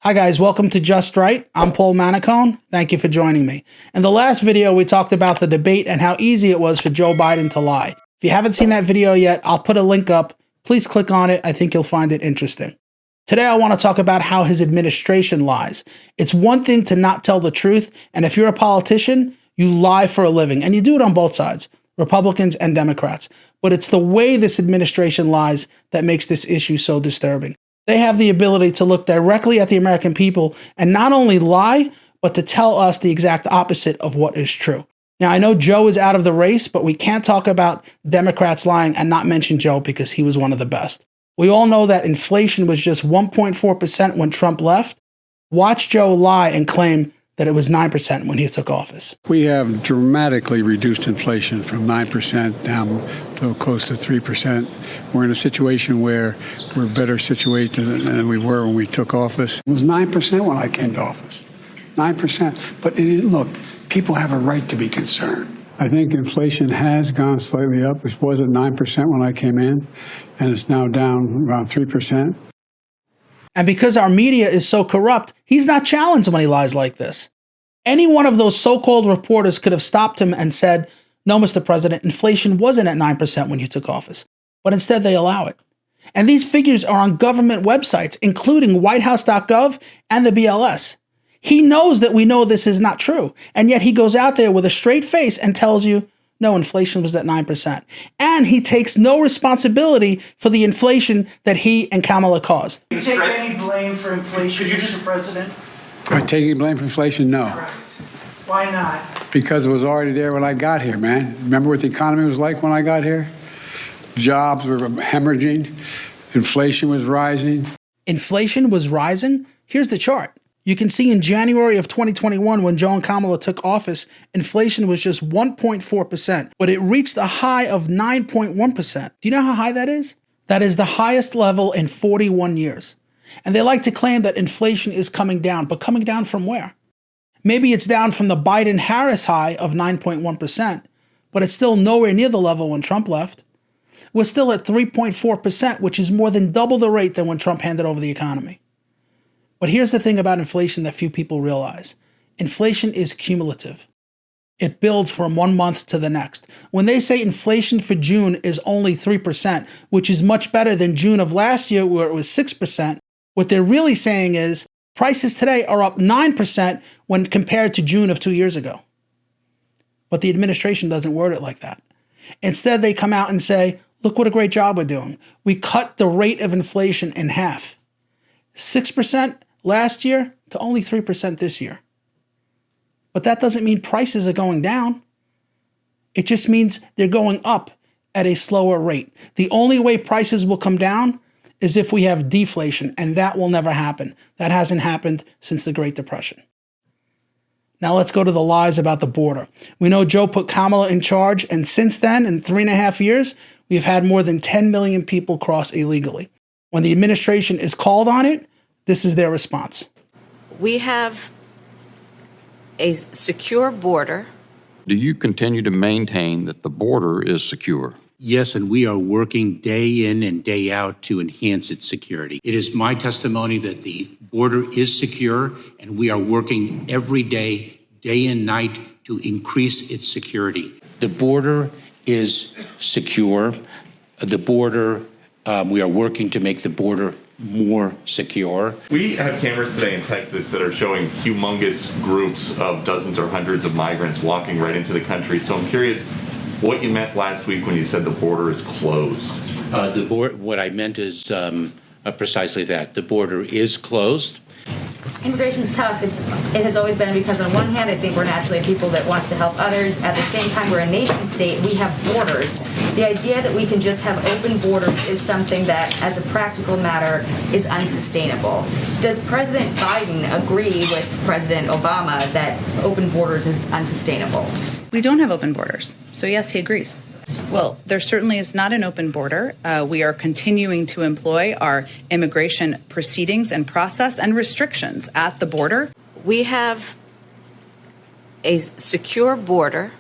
Hi guys, welcome to Just Right. I'm Paul Manicone. Thank you for joining me. In the last video, we talked about the debate and how easy it was for Joe Biden to lie. If you haven't seen that video yet, I'll put a link up. Please click on it. I think you'll find it interesting. Today, I want to talk about how his administration lies. It's one thing to not tell the truth, and if you're a politician, you lie for a living, and you do it on both sides, Republicans and Democrats. But it's the way this administration lies that makes this issue so disturbing. They have the ability to look directly at the American people and not only lie, but to tell us the exact opposite of what is true. Now, I know Joe is out of the race, but we can't talk about Democrats lying and not mention Joe because he was one of the best. We all know that inflation was just 1.4% when Trump left. Watch Joe lie and claim that it was 9% when he took office. We have dramatically reduced inflation from 9% down to close to 3%. We're in a situation where we're better situated than we were when we took office. It was 9% when I came to office, 9%. But look, people have a right to be concerned. I think inflation has gone slightly up. It was at 9% when I came in, and it's now down around 3%. And because our media is so corrupt, he's not challenged when he lies like this. Any one of those so-called reporters could have stopped him and said, "No, Mr. President, inflation wasn't at 9% when you took office." But instead they allow it. And these figures are on government websites, including whitehouse.gov and the BLS. He knows that we know this is not true. And yet he goes out there with a straight face and tells you, no, inflation was at 9%. And he takes no responsibility for the inflation that he and Kamala caused. Do you take any blame for inflation, Mr. President? Am I taking blame for inflation? No. Correct. Why not? Because it was already there when I got here, man. Remember what the economy was like when I got here? Jobs were hemorrhaging. Inflation was rising. Inflation was rising? Here's the chart. You can see in January of 2021, when Joe and Kamala took office, inflation was just 1.4%, but it reached a high of 9.1%. Do you know how high that is? That is the highest level in 41 years. And they like to claim that inflation is coming down, but coming down from where? Maybe it's down from the Biden-Harris high of 9.1%, but it's still nowhere near the level when Trump left. We're still at 3.4%, which is more than double the rate than when Trump handed over the economy. But here's the thing about inflation that few people realize. Inflation is cumulative. It builds from one month to the next. When they say inflation for June is only 3%, which is much better than June of last year where it was 6%, what they're really saying is prices today are up 9% when compared to June of 2 years ago. But the administration doesn't word it like that. Instead, they come out and say, look what a great job we're doing. We cut the rate of inflation in half. 6% last year to only 3% this year. But that doesn't mean prices are going down. It just means they're going up at a slower rate. The only way prices will come down is if we have deflation, and that will never happen. That hasn't happened since the Great Depression. Now let's go to the lies about the border. We know Joe put Kamala in charge, and since then, in 3.5 years, we've had more than 10 million people cross illegally. When the administration is called on it, this is their response. We have a secure border. Do you continue to maintain that the border is secure? Yes, and we are working day in and day out to enhance its security. It is my testimony that the border is secure, and we are working every day, day and night, to increase its security. The border is secure. The border, we are working to make the border more secure. We have cameras today in Texas that are showing humongous groups of dozens or hundreds of migrants walking right into the country. So I'm curious what you meant last week when you said the border is closed. What I meant is precisely that. The border is closed. Immigration is tough. It has always been, because on one hand, I think we're naturally a people that wants to help others. At the same time, we're a nation state. We have borders. The idea that we can just have open borders is something that, as a practical matter, is unsustainable. Does President Biden agree with President Obama that open borders is unsustainable? We don't have open borders. So yes, he agrees. Well, there certainly is not an open border. We are continuing to employ our immigration proceedings and process and restrictions at the border. We have a secure border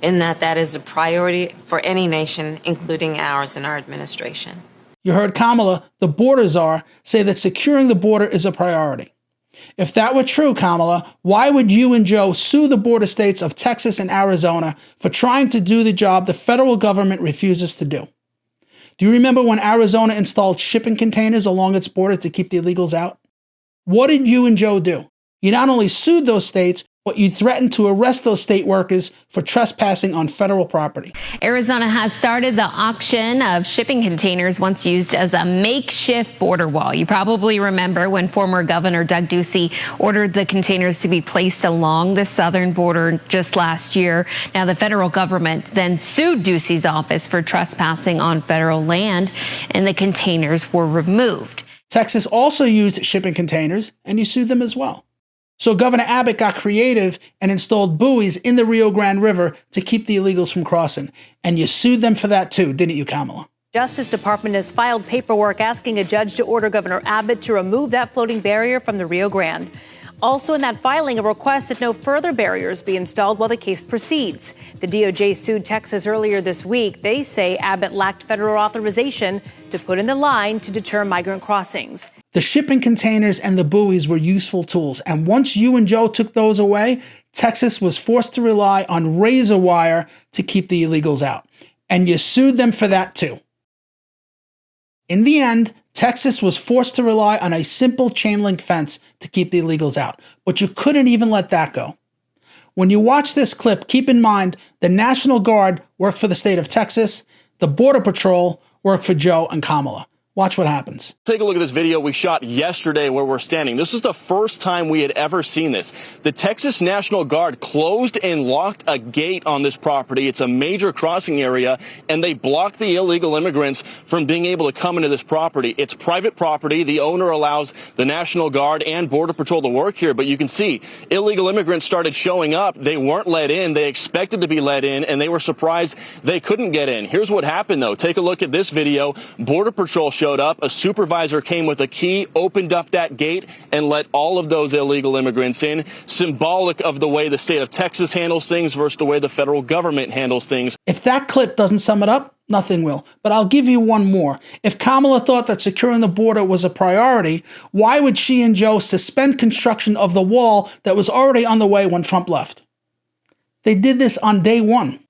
in that is a priority for any nation, including ours and our administration. You heard Kamala, the border czar, say that securing the border is a priority. If that were true, Kamala, why would you and Joe sue the border states of Texas and Arizona for trying to do the job the federal government refuses to do? Do you remember when Arizona installed shipping containers along its border to keep the illegals out? What did you and Joe do? You not only sued those states, but you threatened to arrest those state workers for trespassing on federal property. Arizona has started the auction of shipping containers once used as a makeshift border wall. You probably remember when former Governor Doug Ducey ordered the containers to be placed along the southern border just last year. Now, the federal government then sued Ducey's office for trespassing on federal land, and the containers were removed. Texas also used shipping containers, and you sued them as well. So Governor Abbott got creative and installed buoys in the Rio Grande River to keep the illegals from crossing. And you sued them for that too, didn't you, Kamala? Justice Department has filed paperwork asking a judge to order Governor Abbott to remove that floating barrier from the Rio Grande. Also in that filing, a request that no further barriers be installed while the case proceeds. The DOJ sued Texas earlier this week. They say Abbott lacked federal authorization to put in the line to deter migrant crossings. The shipping containers and the buoys were useful tools, and once you and Joe took those away, Texas was forced to rely on razor wire to keep the illegals out. And you sued them for that too. In the end, Texas was forced to rely on a simple chain link fence to keep the illegals out, but you couldn't even let that go. When you watch this clip, keep in mind the National Guard worked for the state of Texas, the Border Patrol worked for Joe and Kamala. Watch what happens. Take a look at this video we shot yesterday where we're standing. This is the first time we had ever seen this. The Texas National Guard closed and locked a gate on this property. It's a major crossing area, and they blocked the illegal immigrants from being able to come into this property. It's private property. The owner allows the National Guard and Border Patrol to work here, but you can see illegal immigrants started showing up. They weren't let in. They expected to be let in, and they were surprised they couldn't get in. Here's what happened, though. Take a look at this video. Border Patrol showed up. A supervisor came with a key, opened up that gate, and let all of those illegal immigrants in. Symbolic of the way the state of Texas handles things versus the way the federal government handles things. If that clip doesn't sum it up, nothing will. But I'll give you one more. If Kamala thought that securing the border was a priority, why would she and Joe suspend construction of the wall that was already on the way when Trump left? They did this on day one.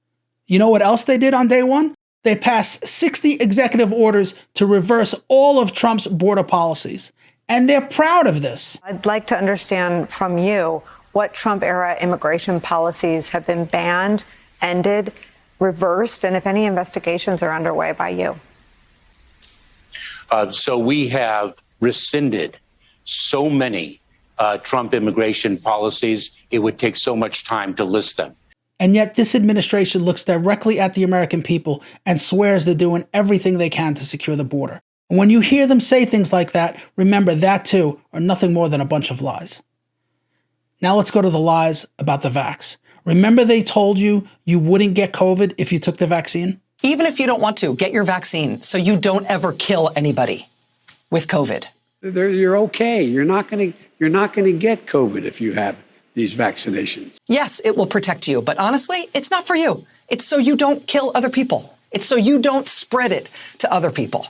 You know what else they did on day one? They passed 60 executive orders to reverse all of Trump's border policies. And they're proud of this. I'd like to understand from you what Trump-era immigration policies have been banned, ended, reversed, and if any investigations are underway by you. So we have rescinded so many Trump immigration policies, it would take so much time to list them. And yet this administration looks directly at the American people and swears they're doing everything they can to secure the border. And when you hear them say things like that, remember that too are nothing more than a bunch of lies. Now let's go to the lies about the vax. Remember they told you you wouldn't get COVID if you took the vaccine? Even if you don't want to, get your vaccine so you don't ever kill anybody with COVID. You're okay. You're not going to get COVID if you have these vaccinations. Yes, it will protect you, but honestly, it's not for you. It's so you don't kill other people. It's so you don't spread it to other people.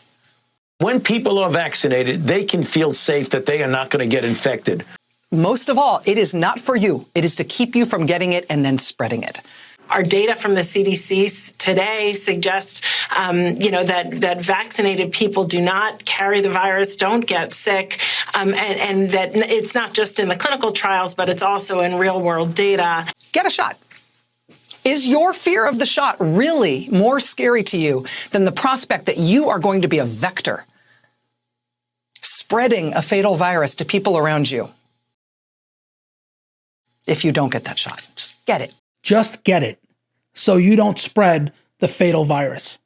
When people are vaccinated, they can feel safe that they are not going to get infected. Most of all, it is not for you. It is to keep you from getting it and then spreading it. Our data from the CDC today suggests, that vaccinated people do not carry the virus, don't get sick, and that it's not just in the clinical trials, but it's also in real-world data. Get a shot. Is your fear of the shot really more scary to you than the prospect that you are going to be a vector, spreading a fatal virus to people around you? If you don't get that shot, just get it. Just get it, so you don't spread the fatal virus.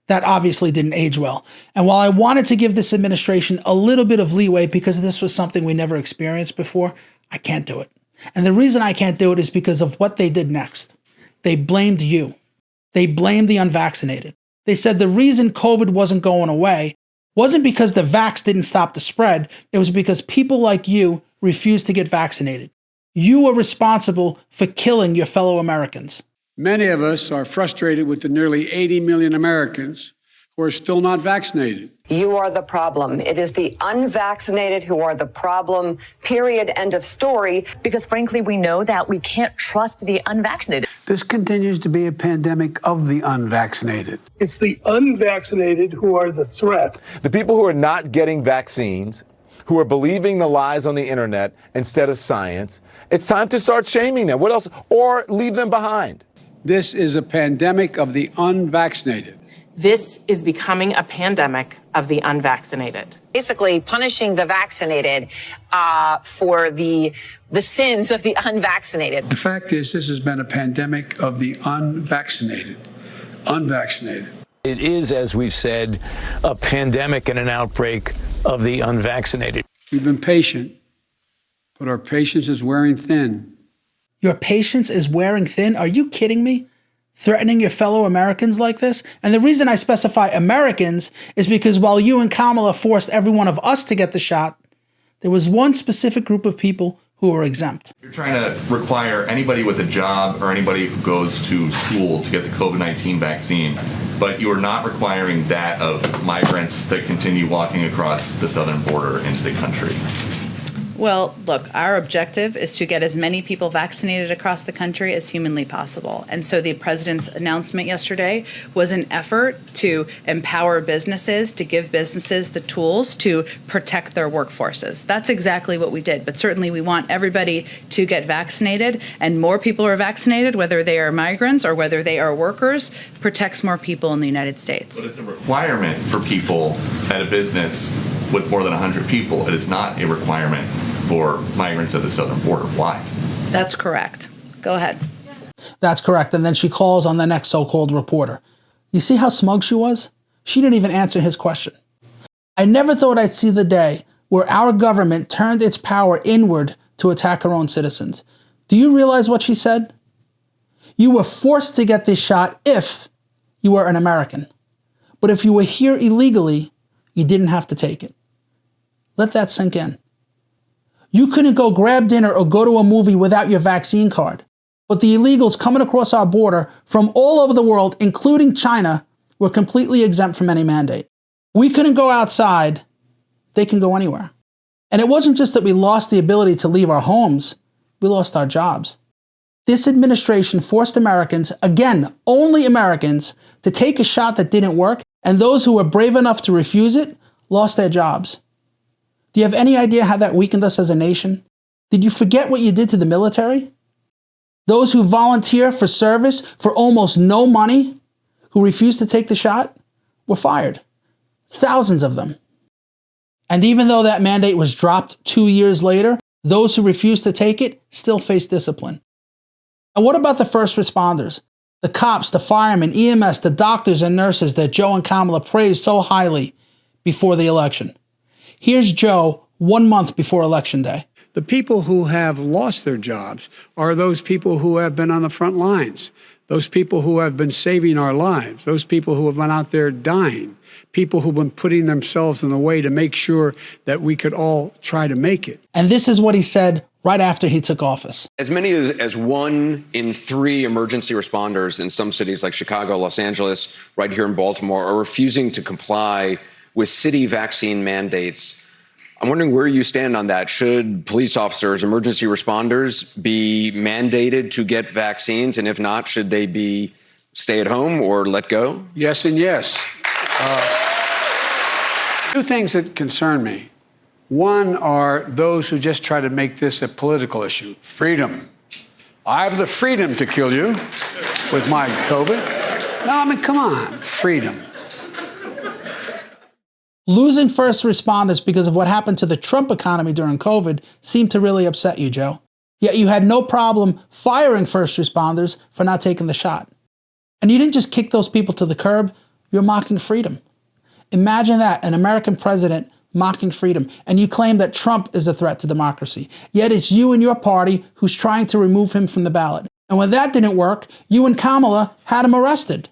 That obviously didn't age well. And while I wanted to give this administration a little bit of leeway because this was something we never experienced before, I can't do it. And the reason I can't do it is because of what they did next. They blamed you. They blamed the unvaccinated. They said the reason COVID wasn't going away wasn't because the vax didn't stop the spread. It was because people like you refused to get vaccinated. You were responsible for killing your fellow Americans. Many of us are frustrated with the nearly 80 million Americans who are still not vaccinated. You are the problem. It is the unvaccinated who are the problem, period, end of story. Because frankly, we know that we can't trust the unvaccinated. This continues to be a pandemic of the unvaccinated. It's the unvaccinated who are the threat. The people who are not getting vaccines, who are believing the lies on the internet instead of science, it's time to start shaming them. What else? Or leave them behind. This is a pandemic of the unvaccinated. This is becoming a pandemic of the unvaccinated. Basically punishing the vaccinated for the sins of the unvaccinated. The fact is, this has been a pandemic of the unvaccinated. Unvaccinated. It is, as we've said, a pandemic and an outbreak of the unvaccinated. We've been patient, but our patience is wearing thin. Your patience is wearing thin? Are you kidding me? Threatening your fellow Americans like this? And the reason I specify Americans is because while you and Kamala forced every one of us to get the shot, there was one specific group of people who were exempt. You're trying to require anybody with a job or anybody who goes to school to get the COVID-19 vaccine, but you are not requiring that of migrants that continue walking across the southern border into the country. Well, look, our objective is to get as many people vaccinated across the country as humanly possible. And so the president's announcement yesterday was an effort to empower businesses, to give businesses the tools to protect their workforces. That's exactly what we did. But certainly we want everybody to get vaccinated, and more people are vaccinated, whether they are migrants or whether they are workers, protects more people in the United States. But it's a requirement for people at a business with more than 100 people. It is not a requirement for migrants at the southern border. Why? That's correct. Go ahead. That's correct. And then she calls on the next so-called reporter. You see how smug she was? She didn't even answer his question. I never thought I'd see the day where our government turned its power inward to attack our own citizens. Do you realize what she said? You were forced to get this shot if you were an American. But if you were here illegally, you didn't have to take it. Let that sink in. You couldn't go grab dinner or go to a movie without your vaccine card. But the illegals coming across our border from all over the world, including China, were completely exempt from any mandate. We couldn't go outside. They can go anywhere. And it wasn't just that we lost the ability to leave our homes. We lost our jobs. This administration forced Americans, again, only Americans, to take a shot that didn't work, and those who were brave enough to refuse it lost their jobs. Do you have any idea how that weakened us as a nation? Did you forget what you did to the military? Those who volunteer for service for almost no money, who refused to take the shot, were fired. Thousands of them. And even though that mandate was dropped 2 years later, those who refused to take it still face discipline. And what about the first responders? The cops, the firemen, EMS, the doctors and nurses that Joe and Kamala praised so highly before the election. Here's Joe 1 month before Election Day. The people who have lost their jobs are those people who have been on the front lines, those people who have been saving our lives, those people who have been out there dying, people who've been putting themselves in the way to make sure that we could all try to make it. And this is what he said right after he took office. As many as 1 in 3 emergency responders in some cities like Chicago, Los Angeles, right here in Baltimore, are refusing to comply with city vaccine mandates. I'm wondering where you stand on that. Should police officers, emergency responders be mandated to get vaccines? And if not, should they be stay at home or let go? Yes and yes. 2 things that concern me. One are those who just try to make this a political issue. Freedom. I have the freedom to kill you with my COVID. No, I mean, come on, freedom. Losing first responders because of what happened to the Trump economy during COVID seemed to really upset you, Joe. Yet you had no problem firing first responders for not taking the shot. And you didn't just kick those people to the curb, you're mocking freedom. Imagine that, an American president mocking freedom, and you claim that Trump is a threat to democracy. Yet it's you and your party who's trying to remove him from the ballot. And when that didn't work, you and Kamala had him arrested.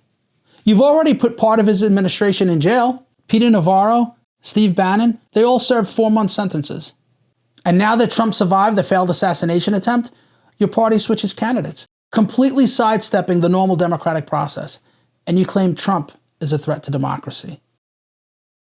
You've already put part of his administration in jail. Peter Navarro, Steve Bannon, they all served 4-month sentences. And now that Trump survived the failed assassination attempt, your party switches candidates, completely sidestepping the normal democratic process. And you claim Trump is a threat to democracy.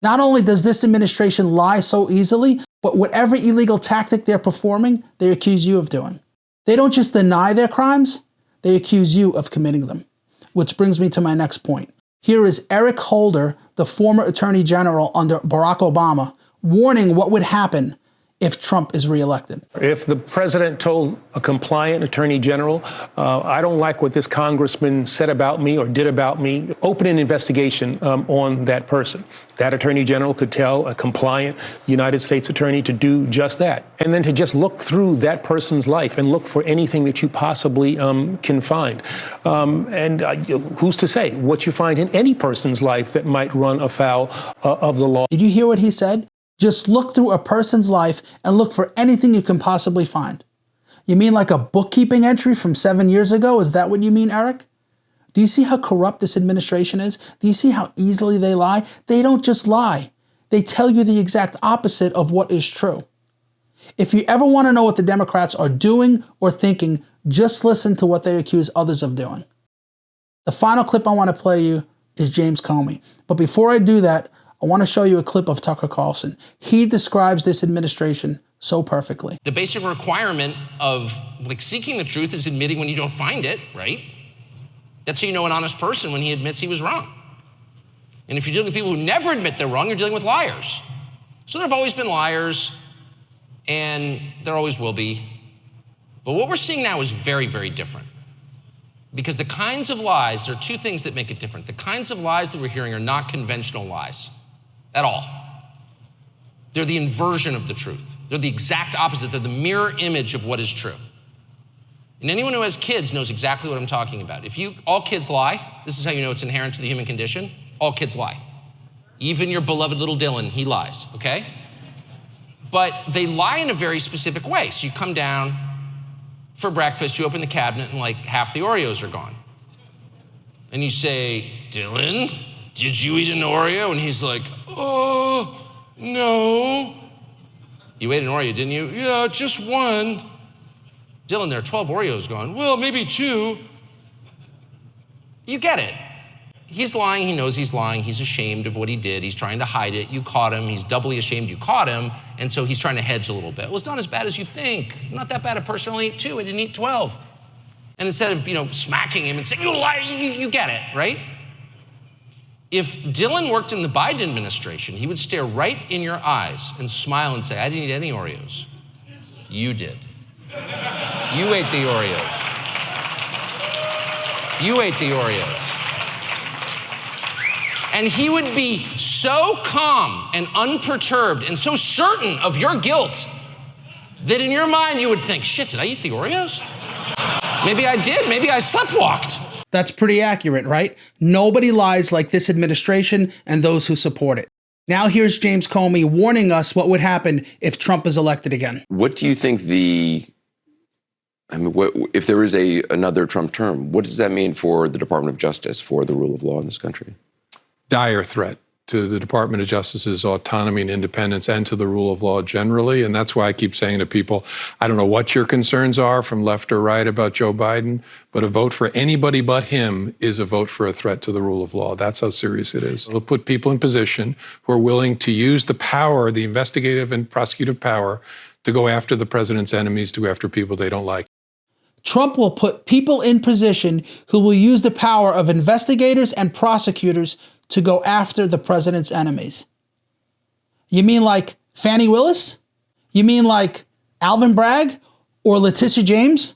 Not only does this administration lie so easily, but whatever illegal tactic they're performing, they accuse you of doing. They don't just deny their crimes, they accuse you of committing them. Which brings me to my next point. Here is Eric Holder, the former Attorney General under Barack Obama, warning what would happen if Trump is reelected. If the president told a compliant attorney general, I don't like what this congressman said about me or did about me, open an investigation on that person. That attorney general could tell a compliant United States attorney to do just that. And then to just look through that person's life and look for anything that you possibly can find. Who's to say what you find in any person's life that might run afoul of the law? Did you hear what he said? Just look through a person's life and look for anything you can possibly find. You mean like a bookkeeping entry from 7 years ago? Is that what you mean, Eric? Do you see how corrupt this administration is? Do you see how easily they lie? They don't just lie. They tell you the exact opposite of what is true. If you ever want to know what the Democrats are doing or thinking, just listen to what they accuse others of doing. The final clip I want to play you is James Comey. But before I do that, I want to show you a clip of Tucker Carlson. He describes this administration so perfectly. The basic requirement of seeking the truth is admitting when you don't find it, right? That's how you know an honest person, when he admits he was wrong. And if you're dealing with people who never admit they're wrong, you're dealing with liars. So there have always been liars, and there always will be. But what we're seeing now is very, very different. Because the kinds of lies, there are two things that make it different. The kinds of lies that we're hearing are not conventional lies at all. They're the inversion of the truth. They're the exact opposite. They're the mirror image of what is true. And anyone who has kids knows exactly what I'm talking about. All kids lie. This is how you know it's inherent to the human condition. All kids lie. Even your beloved little Dylan, he lies, okay? But they lie in a very specific way. So you come down for breakfast, you open the cabinet, and half the Oreos are gone. And you say, Dylan, did you eat an Oreo? And he's like, oh, no. You ate an Oreo, didn't you? Yeah, just one. Dylan, there are 12 Oreos gone. Well, maybe 2. You get it. He's lying, he knows he's lying, he's ashamed of what he did, he's trying to hide it, you caught him, he's doubly ashamed you caught him, and so he's trying to hedge a little bit. Well, it's not as bad as you think. Not that bad, a person only ate 2, I didn't eat 12. And instead of, smacking him and saying, you liar, you get it, right? If Dylan worked in the Biden administration, he would stare right in your eyes and smile and say, I didn't eat any Oreos. You did. You ate the Oreos. You ate the Oreos. And he would be so calm and unperturbed and so certain of your guilt that in your mind you would think, shit, did I eat the Oreos? Maybe I did. Maybe I sleptwalked. That's pretty accurate, right? Nobody lies like this administration and those who support it. Now here's James Comey warning us what would happen if Trump is elected again. What do you think if there is another Trump term, what does that mean for the Department of Justice, for the rule of law in this country? Dire threat to the Department of Justice's autonomy and independence and to the rule of law generally. And that's why I keep saying to people, I don't know what your concerns are from left or right about Joe Biden, but a vote for anybody but him is a vote for a threat to the rule of law. That's how serious it is. It'll put people in position who are willing to use the power, the investigative and prosecutive power, to go after the president's enemies, to go after people they don't like. Trump will put people in position who will use the power of investigators and prosecutors to go after the president's enemies. You mean like Fani Willis? You mean like Alvin Bragg or Letitia James?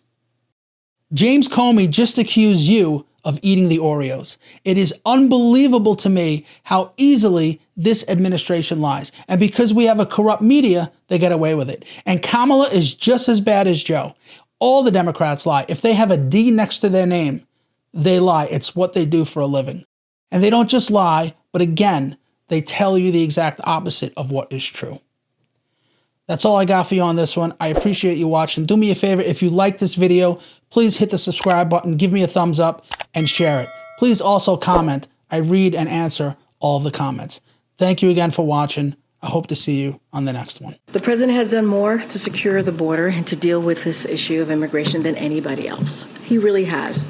James Comey just accused you of eating the Oreos. It is unbelievable to me how easily this administration lies. And because we have a corrupt media, they get away with it. And Kamala is just as bad as Joe. All the Democrats lie. If they have a D next to their name, they lie. It's what they do for a living. And they don't just lie, but again, they tell you the exact opposite of what is true. That's all I got for you on this one. I appreciate you watching. Do me a favor, if you like this video, please hit the subscribe button, give me a thumbs up, and share it. Please also comment. I read and answer all of the comments. Thank you again for watching. I hope to see you on the next one. The president has done more to secure the border and to deal with this issue of immigration than anybody else. He really has.